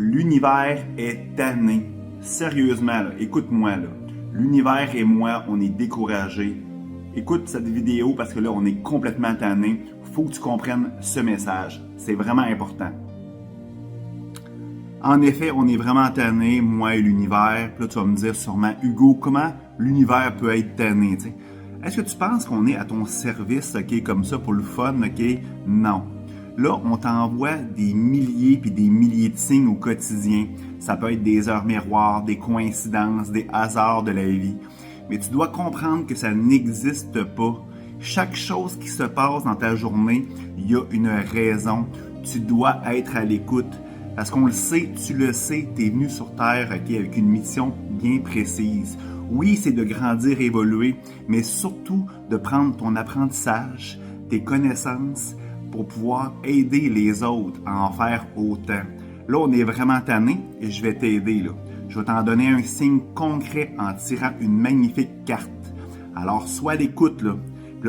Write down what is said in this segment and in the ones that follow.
L'univers est tanné. Sérieusement, là, écoute-moi. Là. L'univers et moi, on est découragés. Écoute cette vidéo parce que là, on est complètement tanné. Faut que tu comprennes ce message. C'est vraiment important. En effet, on est vraiment tanné, moi et l'univers. Puis là, tu vas me dire sûrement, Hugo, comment l'univers peut être tanné? T'sais? Est-ce que tu penses qu'on est à ton service, OK, comme ça, pour le fun, OK? Non. Là, on t'envoie des milliers puis des milliers de signes au quotidien. Ça peut être des heures miroirs, des coïncidences, des hasards de la vie. Mais tu dois comprendre que ça n'existe pas. Chaque chose qui se passe dans ta journée, il y a une raison. Tu dois être à l'écoute. Parce qu'on le sait, tu le sais, tu es venu sur Terre avec une mission bien précise. Oui, c'est de grandir, évoluer, mais surtout de prendre ton apprentissage, tes connaissances, pour pouvoir aider les autres à en faire autant. Là, on est vraiment tanné et je vais t'aider. Là. Je vais t'en donner un signe concret en tirant une magnifique carte. Alors, sois à l'écoute. Là,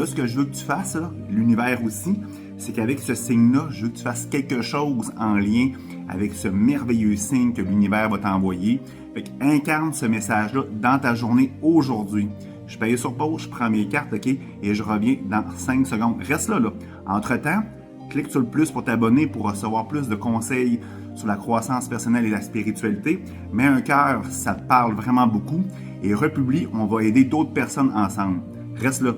ce que je veux que tu fasses, là, l'univers aussi, c'est qu'avec ce signe-là, je veux que tu fasses quelque chose en lien avec ce merveilleux signe que l'univers va t'envoyer. Fait qu'incarne ce message-là dans ta journée aujourd'hui. Je paye sur pause, je prends mes cartes, OK, et je reviens dans 5 secondes. Reste là. Entre-temps, clique sur le plus pour t'abonner pour recevoir plus de conseils sur la croissance personnelle et la spiritualité. Mets un cœur, ça te parle vraiment beaucoup. Et republie, on va aider d'autres personnes ensemble. Reste là.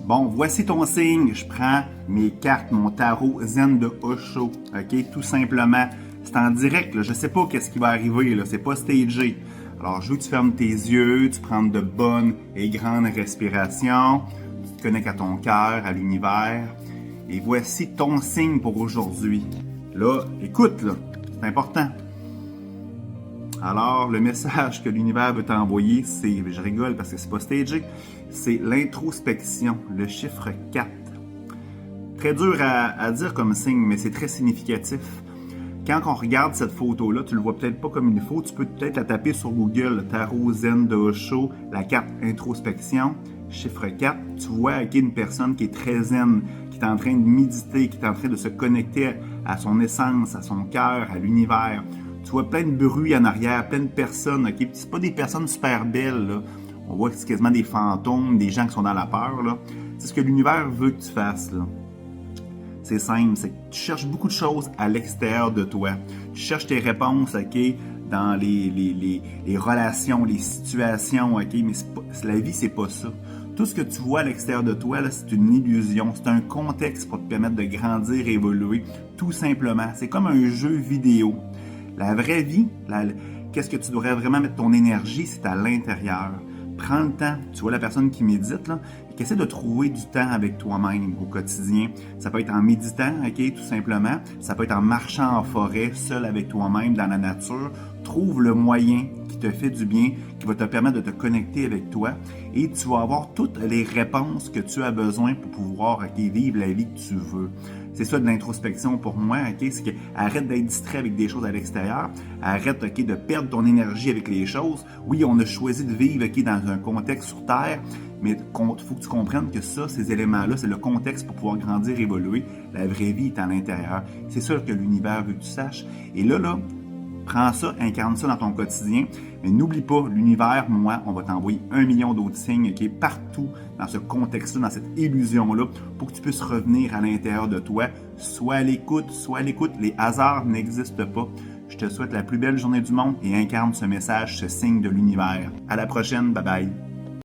Bon, voici ton signe. Je prends mes cartes, mon tarot Zen de Osho. OK, tout simplement. C'est en direct, là. Je ne sais pas qu'est-ce qui va arriver, là. C'est pas stagé. Alors, je veux que tu fermes tes yeux, tu prennes de bonnes et grandes respirations, tu te connectes à ton cœur, à l'univers. Et voici ton signe pour aujourd'hui. Là, écoute, là, c'est important. Alors, le message que l'univers veut t'envoyer, c'est, je rigole parce que c'est pas stagé, c'est l'introspection, le chiffre 4. Très dur à dire comme signe, mais c'est très significatif. Quand on regarde cette photo-là, tu le vois peut-être pas comme il faut, tu peux peut-être la taper sur Google, le tarot Zen de Osho, la carte introspection, chiffre 4. Tu vois une personne qui est très zen, qui est en train de méditer, qui est en train de se connecter à son essence, à son cœur, à l'univers. Tu vois plein de bruit en arrière, plein de personnes, OK? C'est pas des personnes super belles, là. On voit que c'est quasiment des fantômes, des gens qui sont dans la peur, là. C'est ce que l'univers veut que tu fasses, là. C'est simple, c'est que tu cherches beaucoup de choses à l'extérieur de toi. Tu cherches tes réponses, OK, dans les relations, les situations, OK, mais la vie, c'est pas ça. Tout ce que tu vois à l'extérieur de toi, là, c'est une illusion, c'est un contexte pour te permettre de grandir et évoluer, tout simplement. C'est comme un jeu vidéo. La vraie vie, qu'est-ce que tu devrais vraiment mettre ton énergie, c'est à l'intérieur. Prends le temps. Tu vois la personne qui médite, là, qui essaie de trouver du temps avec toi-même au quotidien. Ça peut être en méditant, OK, tout simplement. Ça peut être en marchant en forêt, seul avec toi-même, dans la nature. Trouve le moyen qui te fait du bien, qui va te permettre de te connecter avec toi et tu vas avoir toutes les réponses que tu as besoin pour pouvoir vivre la vie que tu veux. C'est ça de l'introspection pour moi, c'est que arrête d'être distrait avec des choses à l'extérieur, arrête de perdre ton énergie avec les choses. Oui, on a choisi de vivre dans un contexte sur Terre, mais il faut que tu comprennes que ça, ces éléments-là, c'est le contexte pour pouvoir grandir, évoluer. La vraie vie est à l'intérieur. C'est ça que l'univers veut que tu saches. Et là, prends ça, incarne ça dans ton quotidien, mais n'oublie pas, l'univers, moi, on va t'envoyer 1 million d'autres signes partout dans ce contexte-là, dans cette illusion-là, pour que tu puisses revenir à l'intérieur de toi. Sois à l'écoute, les hasards n'existent pas. Je te souhaite la plus belle journée du monde et incarne ce message, ce signe de l'univers. À la prochaine, bye bye.